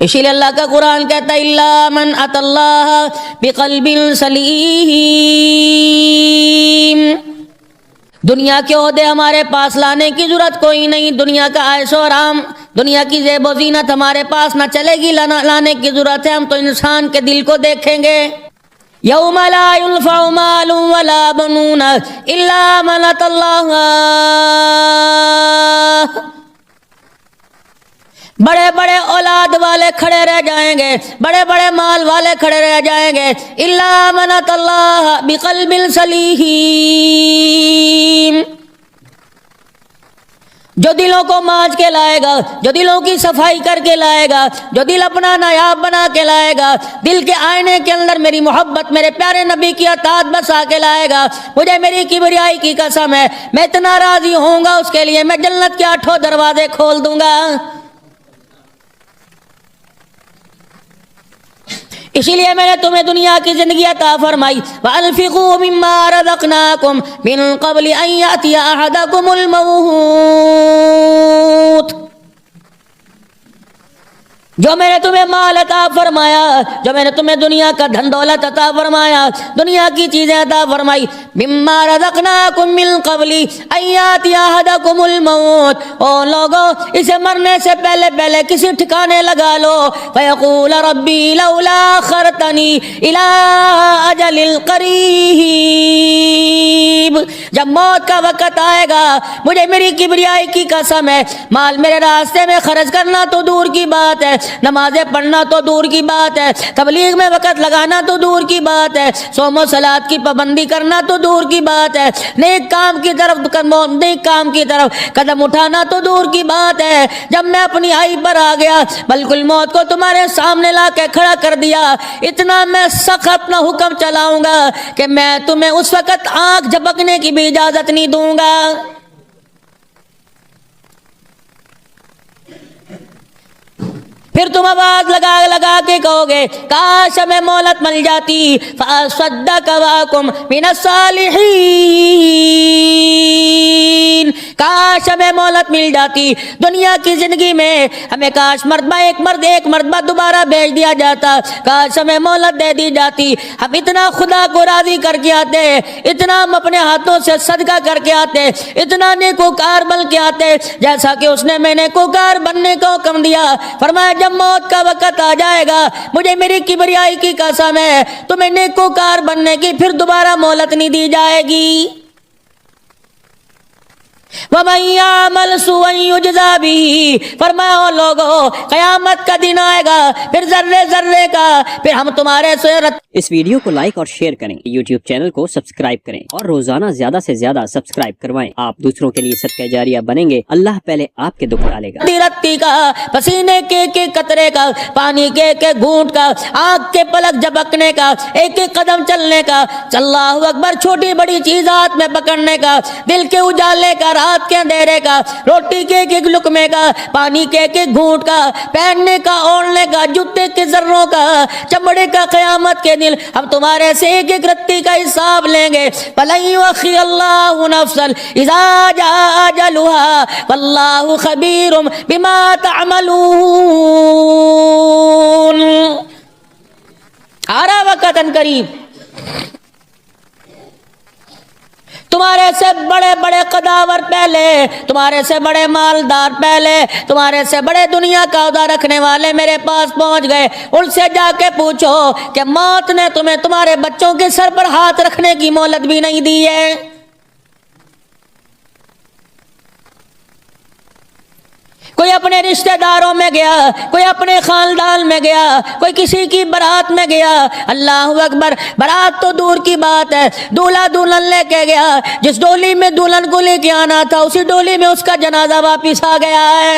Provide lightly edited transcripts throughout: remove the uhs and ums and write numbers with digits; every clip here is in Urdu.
اسی لیے اللہ کا قرآن کہتا ہے الا من اتى اللہ بقلب سلیم۔ دنیا کے عہدے ہمارے پاس لانے کی ضرورت کوئی نہیں، دنیا کا عیش و آرام، دنیا کی زیب و زینت ہمارے پاس نہ چلے گی، لانے کی ضرورت ہے۔ ہم تو انسان کے دل کو دیکھیں گے۔ یوم لا ينفع مال ولا بنون الا من اتى اللہ، بڑے بڑے اولاد والے کھڑے رہ جائیں گے، بڑے بڑے مال والے کھڑے رہ جائیں گے، الا من اتى اللہ بقلب سلیم، جو دلوں کو مانج کے لائے گا، جو دلوں کی صفائی کر کے لائے گا، جو دل اپنا نایاب بنا کے لائے گا، دل کے آئینے کے اندر میری محبت، میرے پیارے نبی کی اطاعت بسا کے لائے گا۔ مجھے میری کبریائی کی قسم ہے، میں اتنا راضی ہوں گا اس کے لیے، میں جنت کے 8 دروازے کھول دوں گا۔ اسی لیے میں نے تمہیں دنیا کی زندگی عطا فرمائی، وَأَنفِقُوا مِمَّا رَزَقْنَاكُمْ مِن قَبْلِ أَن يَأْتِيَ أَحَدَكُمُ الْمَوْتُ، جو میں نے تمہیں مال عطا فرمایا، جو میں نے تمہیں دنیا کا دھن دولت عطا فرمایا، دنیا کی چیزیں عطا فرمائی، مما رزقناکم من قبل ان یاتی احدکم الموت، او لوگو اسے مرنے سے پہلے پہلے کسی ٹھکانے لگا لو، فیقول ربی لولا اخرتنی الی اجل قریب، جب موت کا وقت آئے گا مجھے میری کبریائی کی قسم ہے، مال میرے راستے میں خرچ کرنا تو دور کی بات ہے، نمازیں پڑھنا تو دور کی بات ہے، تبلیغ میں وقت لگانا تو دور کی بات ہے، صوم و صلات کی پابندی کرنا تو دور کی بات ہے، نیک کام کی طرف قدم اٹھانا تو دور کی بات ہے۔ جب میں اپنی آئی پر آ گیا، بالکل موت کو تمہارے سامنے لا کے کھڑا کر دیا، اتنا میں سخت اپنا حکم چلاؤں گا کہ میں تمہیں اس وقت آنکھ جھپکنے کی بھی اجازت نہیں دوں گا۔ پھر تم آواز لگا لگا کے کہو گے کاش ہمیں مہلت مل جاتی، فاصدق واکم من الصالحین، کاش ہمیں مہلت مل جاتی دنیا کی زندگی میں، ہمیں کاش ایک مرتبہ دوبارہ بھیج دیا جاتا، کاش ہمیں مہلت دے دی جاتی، ہم اتنا خدا کو راضی کر کے آتے، اتنا ہم اپنے ہاتھوں سے صدقہ کر کے آتے، اتنا نیکوکار بن کے آتے جیسا کہ اس نے میں نیکوکار بننے کا حکم دیا۔ فرمایا جب موت کا وقت آ جائے گا مجھے میری کبریائی کی قسم ہے تمہیں نیکوکار بننے کی پھر دوبارہ مہلت نہیں دی جائے گی۔ وَمَن يَعْمَلْ سُوءًا يُجْزَ بِهِ، فرمایا لوگو قیامت کا دن آئے گا، پھر ذرے ذرے کا پھر ہم تمہارے صورت۔ اس ویڈیو کو لائک اور شیئر کریں، یوٹیوب چینل کو سبسکرائب کریں اور روزانہ زیادہ سے زیادہ سبسکرائب کروائیں۔ آپ دوسروں کے لیے صدقہ جاریہ بنیں گے، اللہ پہلے آپ کے دکھ ڈالے گا۔ رتی کا، پسینے کے قطرے کا، پانی کے گھونٹ کا، آنکھ کے پلک جھپکنے کا، ایک ایک قدم چلنے کا، اللہ اکبر، چھوٹی بڑی چیز ہاتھ میں پکڑنے کا، دل کے اجالے کا، رات کے اندھیرے کا، روٹی کے ایک لقمے کا، پانی کے ایک گھونٹ کا، پہننے کا، اوڑھنے کا، جوتے کے ذروں کا، چمڑے کا، قیامت کے دن ہم تمہارے سے ایک ایک رتی کا حساب لیں گے۔ فَلَن يُؤَخِّرَ اللَّهُ نَفْسًا إِذَا جَاءَ أَجَلُهَا وَاللَّهُ خَبِيرٌ بِمَا تَعْمَلُونَ، آ رہا وقت ان قریب، تمہارے سے بڑے بڑے قداور پہلے، تمہارے سے بڑے مالدار پہلے، تمہارے سے بڑے دنیا کا عہدہ رکھنے والے میرے پاس پہنچ گئے، ان سے جا کے پوچھو کہ موت نے تمہیں تمہارے بچوں کے سر پر ہاتھ رکھنے کی مہلت بھی نہیں دی ہے۔ کوئی اپنے رشتہ داروں میں گیا، کوئی اپنے خاندان میں گیا، کوئی کسی کی برات میں گیا، اللہ اکبر، برات تو دور کی بات ہے، دولہا دلہن لے کے گیا، جس ڈولی میں دلہن کو لے کے آنا تھا اسی ڈولی میں اس کا جنازہ واپس آ گیا ہے۔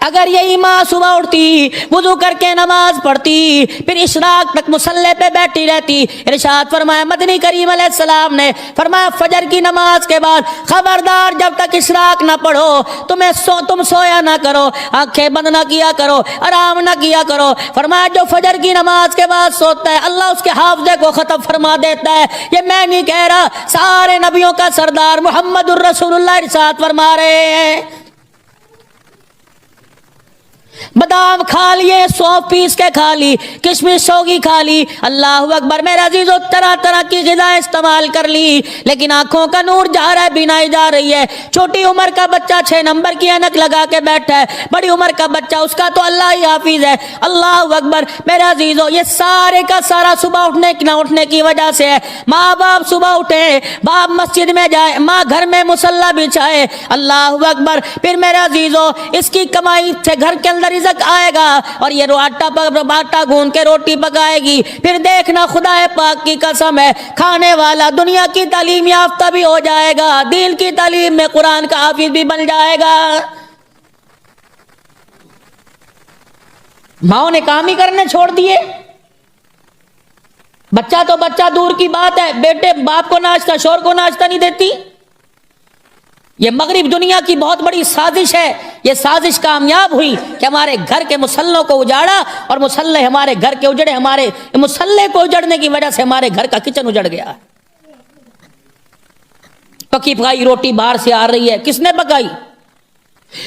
اگر یہی ماں صبح اٹھتی, وضو کر کے نماز پڑھتی, پھر اشراق تک مصلی پہ بیٹھی رہتی, ارشاد فرمایا مدنی کریم علیہ السلام نے, فرمایا فجر کی نماز کے بعد خبردار جب تک اشراق نہ پڑھو تم سویا نہ کرو, آنکھیں بند نہ کیا کرو, آرام نہ کیا کرو. فرمایا جو فجر کی نماز کے بعد سوتا ہے اللہ اس کے حافظے کو ختم فرما دیتا ہے. یہ میں نہیں کہہ رہا, سارے نبیوں کا سردار محمد الرسول اللہ ارشاد فرما رہے ہیں. بادام کھا لیے, سونف پیس کے کھا لی, کشمش سوگی کھا لی, اللہ اکبر میرے عزیزو, طرح طرح کی غذائیں استعمال کر لی, لیکن آنکھوں کا نور جا رہا ہے, بینائی جا رہی ہے. چھوٹی عمر کا بچہ 6 نمبر کی اینک لگا کے بیٹھا ہے, بڑی عمر کا بچہ اس کا تو اللہ ہی حافظ ہے. اللہ اکبر میرے عزیزو, یہ سارے کا سارا صبح اٹھنے نہ اٹھنے کی وجہ سے ہے. ماں باپ صبح اٹھے, باپ مسجد میں جائے, ماں گھر میں مصلی بچھائے, اللہ اکبر. پھر میرے عزیزو اس کی کمائی سے گھر کے اندر رزق آئے گا اور یہ آٹا گوند کے روٹی پکائے گی. پھر دیکھنا خدا پاک کی قسم ہے, کھانے والا دنیا کی تعلیم یافتہ بھی ہو جائے گا, دین کی تعلیم میں قرآن کا حافظ بھی بن جائے گا. ماؤں نے کام ہی کرنے چھوڑ دیے. بچہ تو بچہ دور کی بات ہے, بیٹے باپ کو ناشتہ, شور کو ناشتہ نہیں دیتی. یہ مغرب دنیا کی بہت بڑی سازش ہے. یہ سازش کامیاب ہوئی کہ ہمارے گھر کے مسلوں کو اجاڑا, اور مسلح ہمارے گھر کے اجڑے, ہمارے مسلح کو اجڑنے کی وجہ سے ہمارے گھر کا کچن اجڑ گیا. پکی پکائی روٹی باہر سے آ رہی ہے, کس نے پکائی؟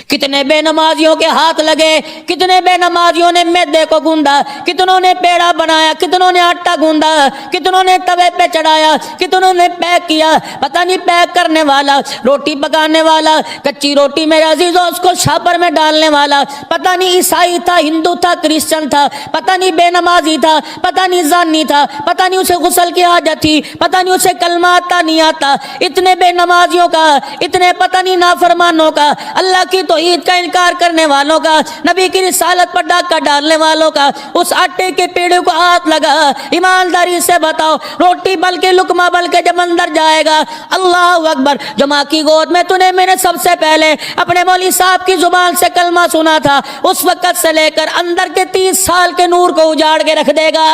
کتنے بے نمازیوں کے ہاتھ لگے, کتنے بے نمازیوں نے میدے کو گوندا, کتنوں نے پیڑا بنایا, کتنوں نے آٹا گوندا, کتنوں نے توے پہ چڑھایا, کتنوں نے پیک کیا. پتہ نہیں پیک کرنے والا, روٹی پکانے والا, کچی روٹی میرے عزیزوں اس کو چھاپر میں ڈالنے والا, پتہ نہیں عیسائی تھا, ہندو تھا, کرسچن تھا, پتہ نہیں بے نمازی تھا, پتہ نہیں زانی تھا, پتہ نہیں اسے غسل کی حاجت تھی, پتہ نہیں اسے کلمہ آتا نہیں آتا. اتنے بے نمازیوں کا, اتنے پتہ نہیں نافرمانوں کا, اللہ کی توحید کا انکار کرنے والوں کا, نبی کی رسالت پر ڈاکہ ڈالنے والوں کا, اس آٹے کے پیڑے کو ہاتھ لگا. ایمانداری سے بتاؤ, روٹی بلکہ لقمہ بلکہ جب اندر جائے گا, اللہ اکبر, جو ماں کی گود میں تُنے میں نے سب سے پہلے اپنے مولوی صاحب کی زبان سے کلمہ سنا تھا, اس وقت سے لے کر اندر کے 30 سال کے نور کو اجاڑ کے رکھ دے گا.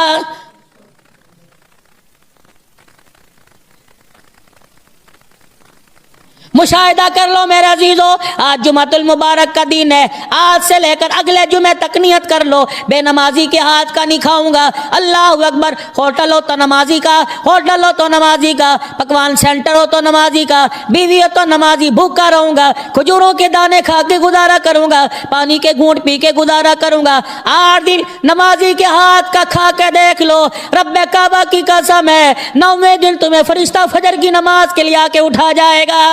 مشاہدہ کر لو میرے عزیزو, آج جمعۃ المبارک کا دن ہے, آج سے لے کر اگلے جمعے تک نیت کر لو, بے نمازی کے ہاتھ کا نہیں کھاؤں گا. اللہ اکبر. ہوٹل ہو تو نمازی کا, ہوٹل ہو تو نمازی کا, پکوان سینٹر ہو تو نمازی کا, بیوی ہو تو نمازی, بھوکا رہوں گا, کھجوروں کے دانے کھا کے گزارا کروں گا, پانی کے گھونٹ پی کے گزارا کروں گا. 8 دن نمازی کے ہاتھ کا کھا کے دیکھ لو, رب کعبہ کی قسم ہے 9ویں دن تمہیں فرشتہ فجر کی نماز کے لیے آ کے اٹھا جائے گا.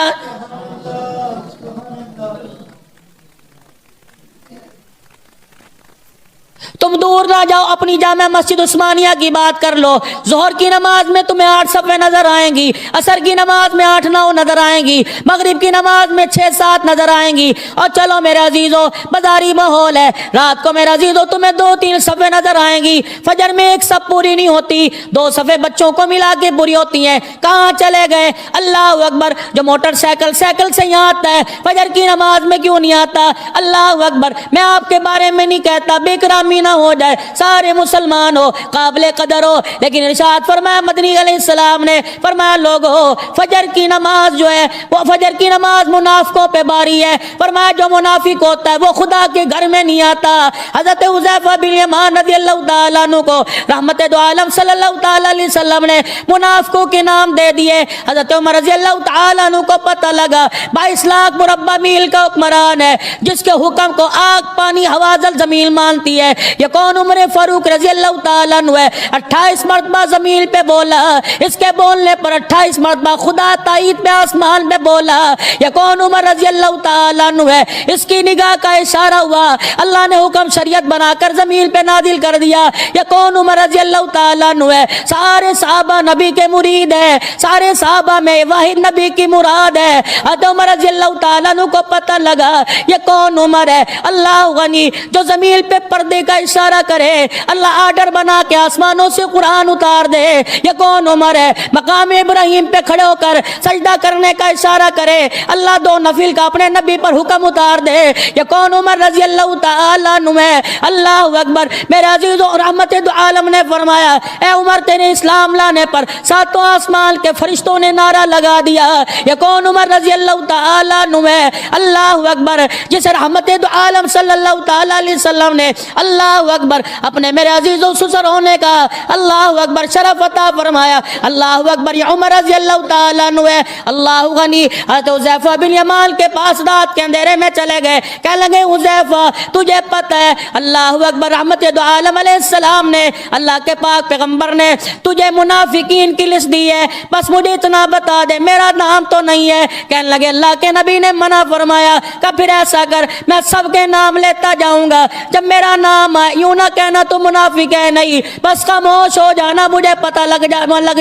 تم دور نہ جاؤ, اپنی جامع مسجد عثمانیہ کی بات کر لو. ظہر کی نماز میں تمہیں 8 صفیں نظر آئیں گی, عصر کی نماز میں 8-9 نظر آئیں گی, مغرب کی نماز میں 6-7 نظر آئیں گی. اور چلو میرے عزیزو, بازاری ماحول ہے, رات کو میرے عزیزو تمہیں 2-3 صفیں نظر آئیں گی. فجر میں 1 صف پوری نہیں ہوتی, 2 صفیں بچوں کو ملا کے پوری ہوتی ہیں. کہاں چلے گئے؟ اللہ اکبر. جو موٹر سائیکل سے یہاں آتا ہے, فجر کی نماز میں کیوں نہیں آتا؟ اللہ اکبر. میں آپ کے بارے میں نہیں کہتا بے اکرامی نہ ہو جائے, سارے مسلمان ہو, قابل قدر ہو, لیکن ارشاد فرمایا مدنی علیہ السلام نے, فرمایا لوگو فجر کی نماز جو ہے وہ فجر کی نماز منافقوں پہ باری ہے. فرمایا جو منافق ہوتا ہے وہ خدا کے گھر میں نہیں آتا. حضرت حذیفہ بن یمان رضی اللہ تعالیٰ عنہ کو رحمت دو عالم صلی اللہ تعالیٰ علیہ وسلم نے منافقوں کے نام دے دیے. حضرت عمر رضی اللہ تعالیٰ عنہ کو پتہ لگا 22 لاکھ مربع میل کا حکمران ہے, جس کے حکم کو آگ پانی ہوا زمین مانتی ہے. یہ کون؟ عمر فاروق رضی اللہ تعالیٰ عنہ ہے. 28 مرتبہ زمین پہ بولا, اس کے بولنے پر 28 مرتبہ خدا تائید پہ آسمان پہ بولا. یہ کون؟ عمر رضی اللہ تعالیٰ عنہ ہے. اس کی نگاہ کا اشارہ ہوا, اللہ نے حکم شریعت بنا کر زمین پہ نازل کر دیا. یہ کون؟ عمر رضی اللہ تعالیٰ عنہ ہے. سارے صحابہ نبی کے مرید ہیں, سارے صحابہ میں واحد نبی کی مراد ہے. حضرت عمر رضی اللہ تعالیٰ عنہ کو پتہ لگا یہ کون عمر ہے. اللہ غنی, جو زمین پہ پردے کا اشارہ کر کرے, اللہ آرڈر بنا کے آسمانوں سے قرآن اتار دے. یہ کون عمر ہے مقام ابراہیم پہ کھڑے ہو کر سجدہ کرنے کا اشارہ کرے, اللہ دو نفل کا اپنے نبی پر حکم اتار دے. یہ کون عمر رضی اللہ تعالیٰ عنہ ہے. اللہ اکبر. میرے عزیزوں, رحمت دو عالم نے فرمایا اے عمر تیرے اسلام لانے پر ساتوں آسمان کے فرشتوں نے نعرہ لگا دیا. یہ کون عمر رضی اللہ تعالیٰ عنہ ہے. اللہ اکبر. جسے رحمت دو عالم صلی اللہ تعالیٰ علیہ وسلم نے اللہ اکبر اپنے میرے عزیزوں سسر ہونے کا اللہ اکبر شرف عطا فرمایا. اللہ اکبر. یہ عمر رضی اللہ تعالیٰ عنہ ہے. اللہ غنی. حضرت حذیفہ بن یمان کے پاس رات کے اندھیرے میں چلے گئے, کہنے لگے حذیفہ تجھے پتہ ہے اللہ اکبر رحمت دو عالم علیہ السلام نے اللہ کے پاک پیغمبر نے تجھے منافقین کی لسٹ دی ہے, بس مجھے اتنا بتا دے میرا نام تو نہیں ہے. کہنے لگے اللہ کے نبی نے منع فرمایا کہ پھر ایسا کر میں سب کے نام لیتا جاؤں گا, جب میرا نام آئے یوں نہ کہنا تو منافق ہے نہیں, بس خاموش ہو جانا مجھے پتہ لگ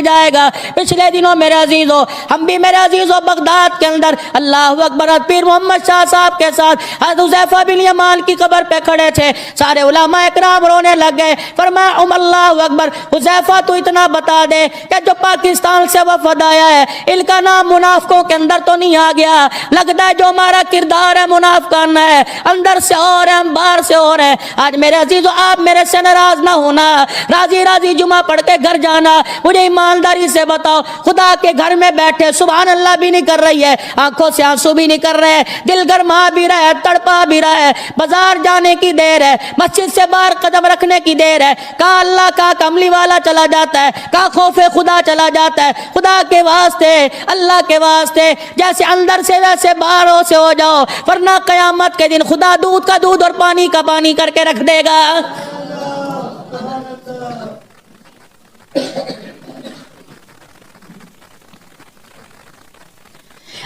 جائے گا. پچھلے دنوں میرے عزیزوں ہم بھی میرے عزیزوں بغداد کے اندر اللہ اکبر پیر محمد شاہ صاحب کے ساتھ حضرت حذیفہ بن یمان کی قبر پہ کھڑے تھے. سارے علماء اکرام رونے لگ گئے. فرمایا اللہ اکبر حذیفہ تو اتنا بتا دے کہ جو پاکستان سے وفد آیا ہے ان کا نام منافقوں کے اندر تو نہیں آ گیا. لگتا ہے جو ہمارا کردار ہے منافقانہ ہے, اندر سے اور ہے باہر سے اور ہے. آج میرے عزیزوں آپ میرے سے ناراض نہ ہونا, راضی راضی جمعہ پڑھ کے گھر جانا. مجھے ایمانداری سے بتاؤ خدا کے گھر میں بیٹھے سبحان اللہ بھی نہیں کر رہی ہے, آنکھوں سے آنسو بھی نہیں کر رہے, دل گرما بھی رہا ہے, تڑپا بھی رہا ہے, بازار جانے کی دیر ہے, مسجد سے باہر قدم رکھنے کی دیر ہے, کہاں اللہ کا کملی والا چلا جاتا ہے, کہاں خوف خدا چلا جاتا ہے. خدا کے واسطے اللہ کے واسطے جیسے اندر سے ویسے باہروں سے ہو جاؤ, ورنہ قیامت کے دن خدا دودھ کا دودھ اور پانی کا پانی کر کے رکھ دے گا.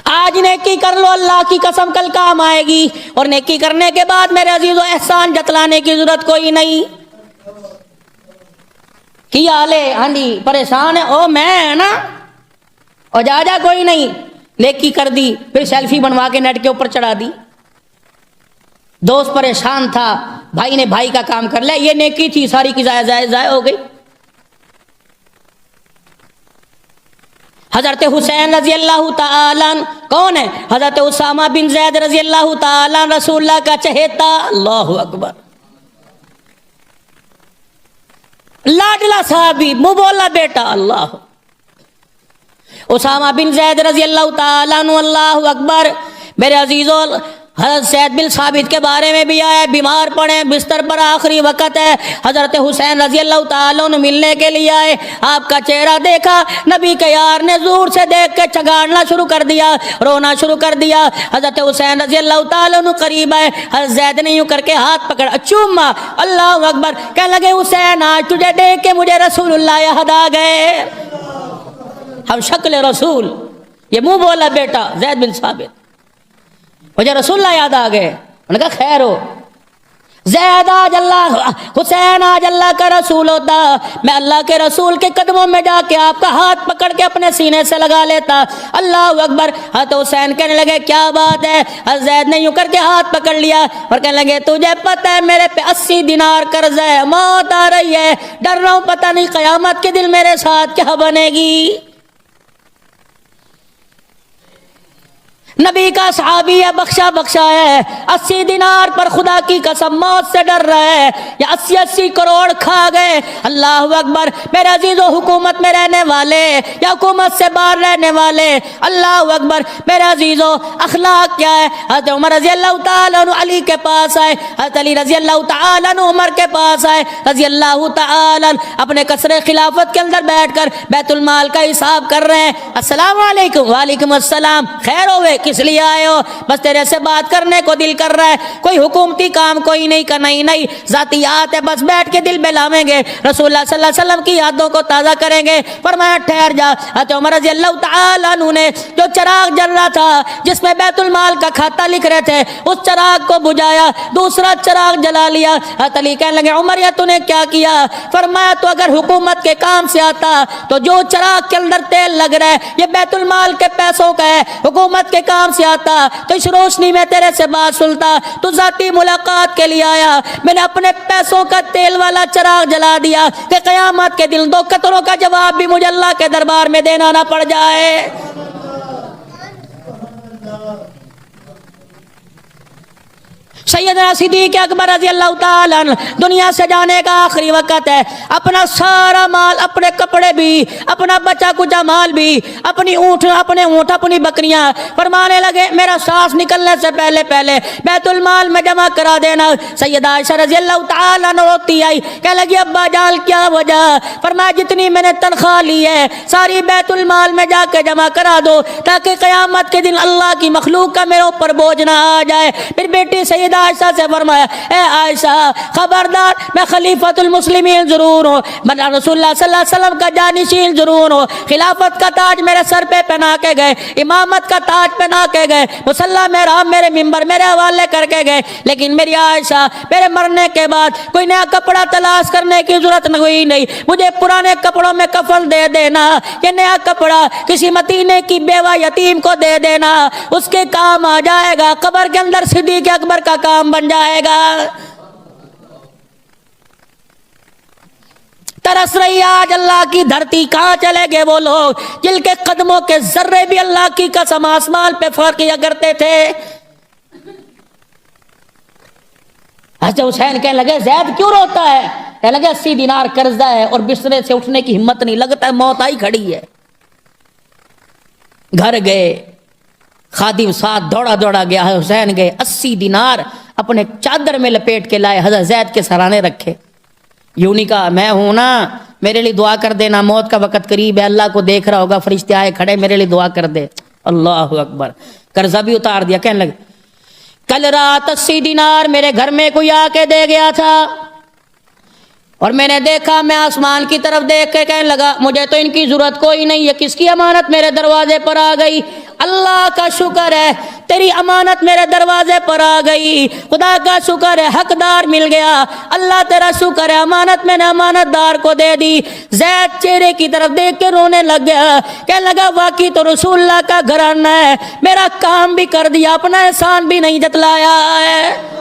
آج نیکی کر لو اللہ کی قسم کل کام آئے گی, اور نیکی کرنے کے بعد میرے عزیزوں احسان جتلانے کی ضرورت کوئی نہیں. کیا حال ہے, ہاں جی پریشان ہے, او میں ہے نا, اور جا کوئی نہیں. نیکی کر دی پھر سیلفی بنوا کے نیٹ کے اوپر چڑھا دی. دوست پریشان تھا, بھائی نے بھائی کا کام کر لیا, یہ نیکی تھی ساری کی ضائع ہو گئی. حضرت حسین رضی اللہ تعالیٰ کون ہے؟ حضرت اسامہ بن زید رضی اللہ تعالیٰ رسول اللہ کا چہیتا. اللہ اکبر. لاڈلا صحابی, منہ بولا بیٹا. اللہ اسامہ بن زید رضی اللہ تعالیٰ عنہ. اللہ اکبر. میرے عزیزوں حضرت زید بن ثابت کے بارے میں بھی آیا, بیمار پڑے بستر پر آخری وقت ہے, حضرت حسین رضی اللہ تعالیٰ عنہ ملنے کے لیے آئے. آپ کا چہرہ دیکھا, نبی کے یار نے زور سے دیکھ کے چگاڑنا شروع کر دیا, رونا شروع کر دیا. حضرت حسین رضی اللہ تعالیٰ عنہ قریب آئے, حضرت زید نے یوں کر کے ہاتھ پکڑا, چوما. اللہ اکبر. کہنے لگے حسین آج تجھے دیکھ کے مجھے رسول اللہ یاد آ گئے, ہم شکل رسول. یہ منہ بولا بیٹا زید بن ثابت, مجھے رسول اللہ یاد آ گئے. انہوں نے کہا خیر ہو, زید آج اللہ حسین آج اللہ کا رسول ہوتا, میں اللہ کے رسول کے قدموں میں جا کے آپ کا ہاتھ پکڑ کے اپنے سینے سے لگا لیتا. اللہ اکبر. حضرت حسین کہنے لگے کیا بات ہے؟ حضرت زید نے یوں کر کے ہاتھ پکڑ لیا اور کہنے لگے تجھے پتہ ہے میرے پہ 80 دینار قرض ہے, موت آ رہی ہے, ڈر رہا ہوں پتہ نہیں قیامت کے دن میرے ساتھ کیا بنے گی. نبی کا صحابی ہے, بخشا ہے, 80 دینار پر خدا کی قسم موت سے ڈر رہا ہے, یا 80 کروڑ کھا گئے. اللہ اکبر. میرے عزیزوں حکومت میں رہنے والے یا حکومت سے باہر رہنے والے, اللہ اکبر. میرے عزیزوں اخلاق کیا ہے؟ حضرت عمر رضی اللہ تعالیٰ عنہ علی کے پاس آئے, حضرت علی رضی اللہ تعالیٰ عنہ عمر کے پاس آئے رضی اللہ تعالیٰ عنہ, اپنے قصر خلافت کے اندر بیٹھ کر بیت المال کا حساب کر رہے ہیں. السلام علیکم. وعلیکم السلام. خیر ہوئے, کس لیے آئے ہو؟ بس تیرے سے بات کرنے کو دل کر رہا ہے, کوئی حکومتی کام کوئی نہیں کرنا, نہیں ذاتیات ہے, بس بیٹھ کے دل بہلاویں گے, رسول اللہ صلی اللہ علیہ وسلم کی یادوں کو تازہ کریں گے. فرمایا ٹھہر جا. حضرت عمر رضی اللہ تعالیٰ عنہ نے جو چراغ جل رہا تھا جس میں بیت المال کا کھاتا لکھ رہے تھے, اس چراغ کو بجھایا, دوسرا چراغ جلا لیا. حضرت علی کہنے لگے عمر یہ تو نے کیا کیا؟ فرمایا تو اگر حکومت کے کام سے آتا تو جو چراغ کے اندر تیل لگ رہا ہے یہ بیت المال کے پیسوں کا ہے, حکومت کے کام کام سے آتا تو اس روشنی میں تیرے سے بات سنتا. تو ذاتی ملاقات کے لیے آیا, میں نے اپنے پیسوں کا تیل والا چراغ جلا دیا کہ قیامت کے دن 2 قطروں کا جواب بھی مجھے اللہ کے دربار میں دینا نہ پڑ جائے. سیدنا صدیق اکبر رضی اللہ تعالیٰ عنہ دنیا سے جانے کا آخری وقت ہے. اپنا سارا مال, اپنے کپڑے بھی, اپنا بچا کچا مال بھی, اپنے اونٹ, اپنی بکریاں, فرمانے لگے میرا سانس نکلنے سے پہلے بیت المال میں جمع کرا دینا. سیدہ عائشہ رضی اللہ تعالیٰ عنہ روتی آئی, کہنے لگی ابا جان کیا وجہ؟ فرمایا جتنی میں نے تنخواہ لی ہے ساری بیت المال میں جا کے جمع کرا دو تاکہ قیامت کے دن اللہ کی مخلوق کا میرے اوپر بوجھ نہ آ جائے. پھر بیٹی سیدہ عائشہ سے فرمایا اے عائشہ خبردار, میں خلیفۃ المسلمین ضرور ہوں, میں رسول اللہ صلی اللہ علیہ وسلم کا جانشین ضرور ہوں, خلافت کا تاج میرے سر پہ پہنا کے گئے, امامت کا تاج پہنا کے گئے, مصلی محراب میرے ممبر میرے حوالے کر کے گئے, لیکن میری عائشہ میرے مرنے کے بعد کوئی نیا کپڑا تلاش کرنے کی ضرورت ہوئی نہیں, مجھے پرانے کپڑوں میں کفن دے دینا, یہ نیا کپڑا کسی مدینے کی بیوہ یتیم کو دے دینا, اس کے کام آ جائے گا, قبر کے اندر صدیق اکبر کا کام بن جائے گا. ترس رہی آج اللہ کی دھرتی, کہاں چلے گئے وہ لوگ جن کے قدموں کے ذرے بھی اللہ کی قسم آسمان پہ فرق کیا کرتے تھے. حضرت حسین کہنے لگے زید کیوں روتا ہے؟ کہنے لگے 80 دینار قرضہ ہے اور بسترے سے اٹھنے کی ہمت نہیں, لگتا ہے موت آئی کھڑی ہے. گھر گئے, خادم ساتھ دوڑا گیا, حسین گئے 80 دینار اپنے چادر میں لپیٹ کے لائے, حضرت زید کے سرانے رکھے. یوں نہیں کہا میں ہوں نا میرے لیے دعا کر دینا, موت کا وقت قریب ہے, اللہ کو دیکھ رہا ہوگا, فرشتے آئے کھڑے میرے لیے دعا کر دے. اللہ اکبر. قرضہ بھی اتار دیا. کہنے لگے کل رات 80 دینار میرے گھر میں کوئی آ کے دے گیا تھا اور میں نے دیکھا, میں آسمان کی طرف دیکھ کے کہنے لگا مجھے تو ان کی ضرورت کوئی نہیں ہے, کس کی امانت میرے دروازے پر آ گئی. اللہ کا شکر ہے تیری امانت میرے دروازے پر آ گئی, خدا کا شکر ہے حقدار مل گیا, اللہ تیرا شکر ہے امانت میں نے امانت دار کو دے دی. زید چہرے کی طرف دیکھ کے رونے لگ گیا, کہنے لگا واقعی تو رسول اللہ کا گھرانہ ہے, میرا کام بھی کر دیا, اپنا احسان بھی نہیں جتلایا ہے.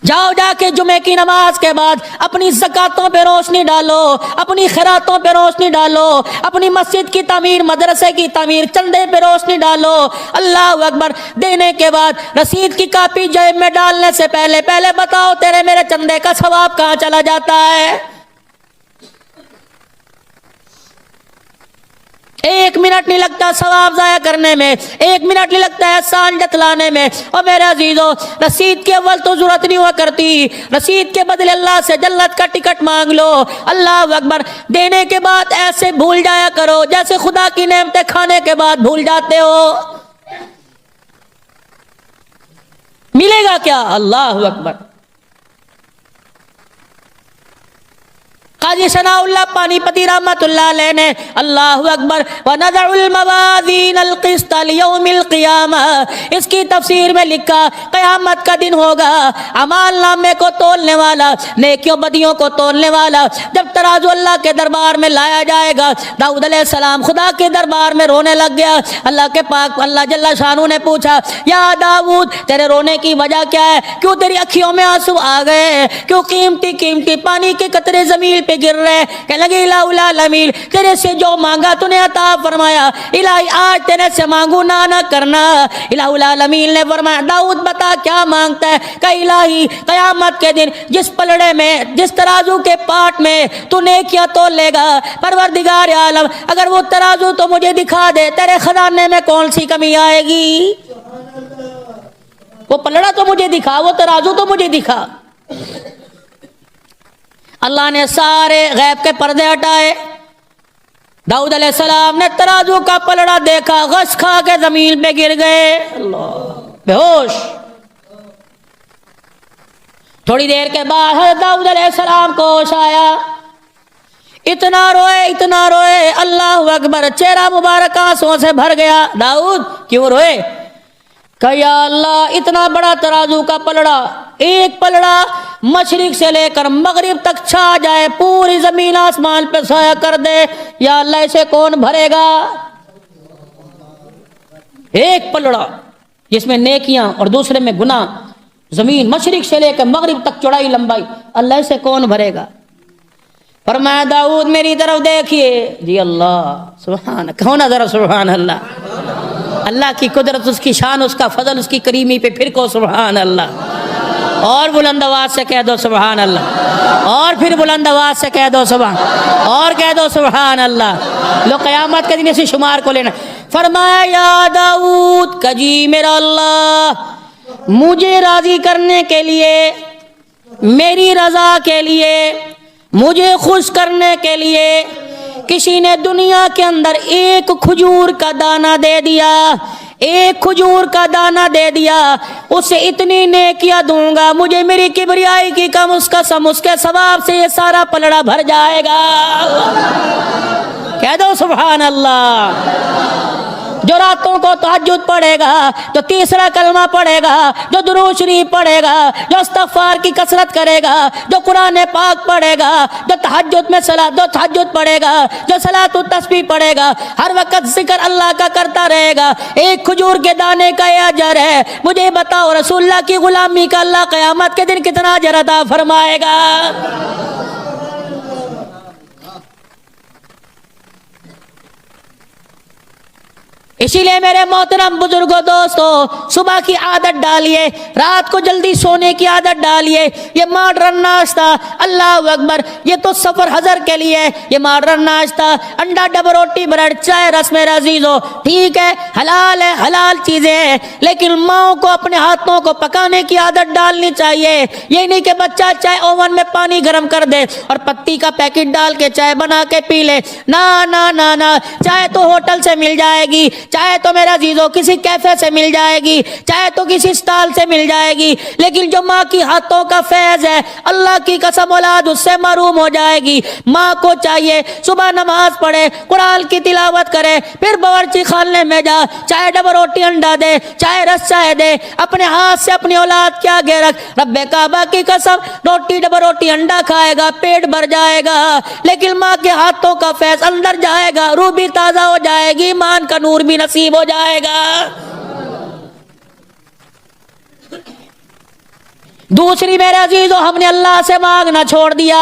جاؤ جا کے جمعے کی نماز کے بعد اپنی زکاتوں پہ روشنی ڈالو, اپنی خیراتوں پہ روشنی ڈالو, اپنی مسجد کی تعمیر, مدرسے کی تعمیر, چندے پہ روشنی ڈالو. اللہ اکبر. دینے کے بعد رسید کی کاپی جیب میں ڈالنے سے پہلے بتاؤ تیرے میرے چندے کا ثواب کہاں چلا جاتا ہے. 1 منٹ نہیں لگتا ثواب ضائع کرنے میں, 1 منٹ نہیں لگتا احسان جتلانے میں. اور میرے عزیزو رسید کے اول تو ضرورت نہیں ہوا کرتی, رسید کے بدلے اللہ سے جنت کا ٹکٹ مانگ لو. اللہ اکبر. دینے کے بعد ایسے بھول جایا کرو جیسے خدا کی نعمتیں کھانے کے بعد بھول جاتے ہو. ملے گا کیا؟ اللہ اکبر. قاضی ثناء اللہ پانی پتی رحمت اللہ علیہ نے اللہ اکبر وَنَضَعُ الْمَوَازِينَ الْقِسْطَ لِيَوْمِ الْقِيَامَةِ اس کی تفسیر میں لکھا قیامت کا دن ہوگا, اعمال نامے کو تولنے والا, نیکیوں بدیوں کو تولنے والا جب ترازو اللہ کے دربار میں لایا جائے گا. داؤد علیہ السلام خدا کے دربار میں رونے لگ گیا. اللہ کے پاک اللہ جل شانہ نے پوچھا یا داؤد تیرے رونے کی وجہ کیا ہے, کیوں تیری اکھیوں میں آنسو آ گئے, کیوں قیمتی پانی کے قطرے زمین پہ گر رہے. کہنے لگے الہ العالمین تیرے سے جو مانگا تو نے عطا فرمایا, الہی آج تیرے سے مانگو نہ کرنا. الہ العالمین نے فرمایا داؤد بتا کیا مانگتا ہے. کہ الہی قیامت کے دن جس پلڑے میں جس ترازو کے پاٹ میں تو نیکیاں تول لے گا, پروردگار عالم اگر وہ ترازو تو مجھے دکھا دے, تیرے خزانے میں کون سی کمی آئے گی. وہ پلڑا تو مجھے دکھا, وہ ترازو تو مجھے دکھا. اللہ نے سارے غیب کے پردے ہٹائے. داؤد علیہ السلام نے ترازو کا پلڑا دیکھا, غش کھا کے زمین پہ گر گئے, اللہ بے ہوش. تھوڑی دیر کے بعد حضرت داؤد علیہ السلام کو ہوش آیا. اتنا روئے اللہ اکبر, چہرہ مبارک آنسوؤں سے بھر گیا. داؤد کیوں روئے؟ کہ یا اللہ اتنا بڑا ترازو کا پلڑا, ایک پلڑا مشرق سے لے کر مغرب تک چھا جائے، پوری زمین آسمان پہ سایہ کر دے، یا اللہ اسے کون بھرے گا؟ ایک پلڑا جس میں نیکیاں اور دوسرے میں گناہ، زمین مشرق سے لے کر مغرب تک چوڑائی لمبائی، اللہ اسے کون بھرے گا؟ فرمایا داؤد میری طرف دیکھیے، جی اللہ سبحان، کہو نا ذرا سبحان اللہ، اللہ کی قدرت، اس کی شان، اس کا فضل، اس کی کریمی پہ پھر کو سبحان اللہ، اور بلند آواز سے کہہ دو سبحان اللہ، اور پھر بلند آواز سے کہہ دو سبحان، اور کہہ دو سبحان اللہ، لو قیامت کے دن اسی شمار کو لینا۔ فرمایا یا داؤد کہ جی میرا اللہ، مجھے راضی کرنے کے لیے، میری رضا کے لیے، مجھے خوش کرنے کے لیے کسی نے دنیا کے اندر ایک کھجور کا دانہ دے دیا، ایک کھجور کا دانہ دے دیا، اسے اتنی نیکیاں دوں گا، مجھے میری کبریائی کی کم اس کا سم، اس کے ثواب سے یہ سارا پلڑا بھر جائے گا۔ کہہ دو سبحان اللہ۔ جو راتوں کو تہجد پڑھے گا، جو تیسرا کلمہ پڑھے گا، جو درود شریف پڑھے گا، جو استغفار کی کثرت کرے گا، جو قرآن پاک پڑھے گا، جو تہجد میں جو تہجد پڑھے گا، جو صلاۃ التسبیح پڑھے گا، ہر وقت ذکر اللہ کا کرتا رہے گا، ایک کھجور کے دانے کا یہ اجر ہے۔ مجھے بتاؤ رسول اللہ کی غلامی کا اللہ قیامت کے دن کتنا اجر عطا فرمائے گا؟ اسی لیے میرے محترم بزرگوں دوستو، صبح کی عادت ڈالیے، رات کو جلدی سونے کی عادت ڈالیے۔ یہ ماڈرن ناشتہ، اللہ اکبر، یہ تو سفر حضر کے لیے، یہ ماڈرن ناشتہ، انڈا ڈبل روٹی بریڈ چائے رس میرا عزیزو، ٹھیک ہے حلال چیزیں ہیں، لیکن ماؤں کو اپنے ہاتھوں کو پکانے کی عادت ڈالنی چاہیے۔ یہ نہیں کہ بچہ چائے اوون میں پانی گرم کر دے اور پتی کا پیکٹ ڈال کے چائے بنا کے پی لے، نا نا نا نا، چائے تو ہوٹل سے مل جائے گی، چاہے تو میرا عزیزو کسی کیفے سے مل جائے گی، چاہے تو کسی سٹال سے مل جائے گی، لیکن جو ماں کی ہاتھوں کا فیض ہے، اللہ کی قسم اولاد اس سے محروم ہو جائے گی۔ ماں کو چاہیے صبح نماز پڑھے، قرآن کی تلاوت کرے، پھر باورچی خانے میں جا، چاہے ڈبل روٹی انڈا دے، چاہے رس چائے دے، اپنے ہاتھ سے اپنی اولاد کے آگے رکھ، رب کعبہ کی قسم روٹی ڈبل روٹی انڈا کھائے گا، پیٹ بھر جائے گا، لیکن ماں کے ہاتھوں کا فیض اندر جائے گا، روح بھی تازہ ہو جائے گی، ایمان کا نور بھی نصیب ہو جائے گا۔ دوسری میرے عزیزو، ہم نے اللہ سے مانگنا چھوڑ دیا،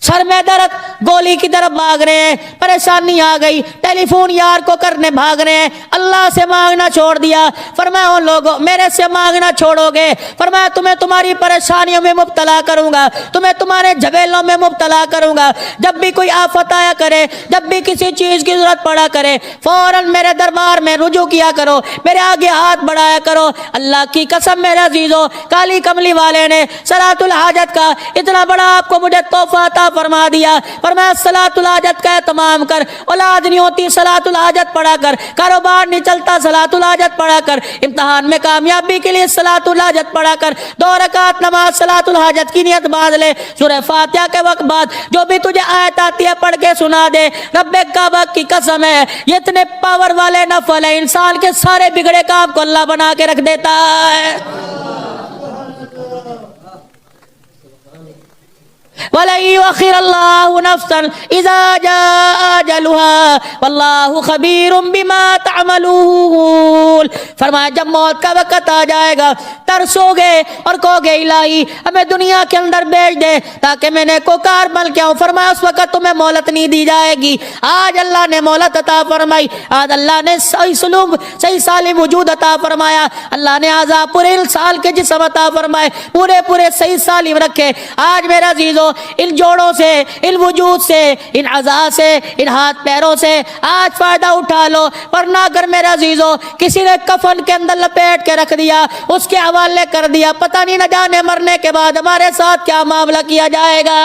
سر میں درد، گولی کی طرف بھاگ رہے ہیں، پریشانی آ گئی، ٹیلی فون یار کو کرنے بھاگ رہے ہیں، اللہ سے مانگنا چھوڑ دیا۔ فرمایا ان لوگوں میرے سے مانگنا چھوڑو گے، فرمایا تمہیں تمہاری پریشانیوں میں مبتلا کروں گا، تمہیں تمہارے جھمیلوں میں مبتلا کروں گا۔ جب بھی کوئی آفت آیا کرے، جب بھی کسی چیز کی ضرورت پڑا کرے، فوراً میرے دربار میں رجوع کیا کرو، میرے آگے ہاتھ بڑھایا کرو۔ اللہ کی قسم میرے عزیزو، کالی کملی والے نے صلاۃ الحاجت کا اتنا بڑا آپ کو مجھے تحفہ عطا فرما دیا، فرمایا صلاۃ الحاجت کا اہتمام کر، اولاد نہیں ہوتی صلاۃ الحاجت پڑھا کر، کاروبار نہیں چلتا صلاۃ الحاجت پڑھا کر، امتحان میں کامیابی کے لیے صلاۃ الحاجت پڑھا کر، 2 رکعت نماز صلاۃ الحاجت کی نیت باندھ لے، سورہ فاتحہ کے وقت بعد جو بھی تجھے آیت آتی ہے پڑھ کے سنا دے۔ رب کعبہ کی قسم ہے یہ اتنے پاور والے نفل ہے، انسان کے سارے بگڑے کام کو اللہ بنا کے رکھ دیتا ہے۔ وَلَن يُؤَخِّرَ اللَّهُ نَفْسًا إِذَا جَاءَ أَجَلُهَا وَاللَّهُ خَبِيرٌ بِمَا تَعْمَلُونَ۔ فرمایا جب موت کا وقت آ جائے گا، ترسو گے اور کہو گے الہی ہمیں دنیا کے اندر بھیج دے تاکہ میں نیکوکار بن کے آؤں، فرمایا اس وقت تمہیں مہلت نہیں دی جائے گی۔ آج اللہ نے مہلت عطا فرمائی، آج اللہ نے صحیح سلوک، صحیح سالم وجود عطا فرمایا، اللہ نے اعضاء پورے سال کے جسم عطا فرمائے، پورے صحیح سالم رکھے۔ آج میرا عزیزو ان جوڑوں سے، ان وجود سے، ان اعضاء سے، ان ہاتھ پیروں سے آج فائدہ اٹھا لو، ورنہ اگر میرا عزیزو کسی نے کفن کے اندر لپیٹ کے رکھ دیا، اس کے حوالے کر دیا، پتہ نہیں نہ جانے مرنے کے بعد ہمارے ساتھ کیا معاملہ کیا جائے گا۔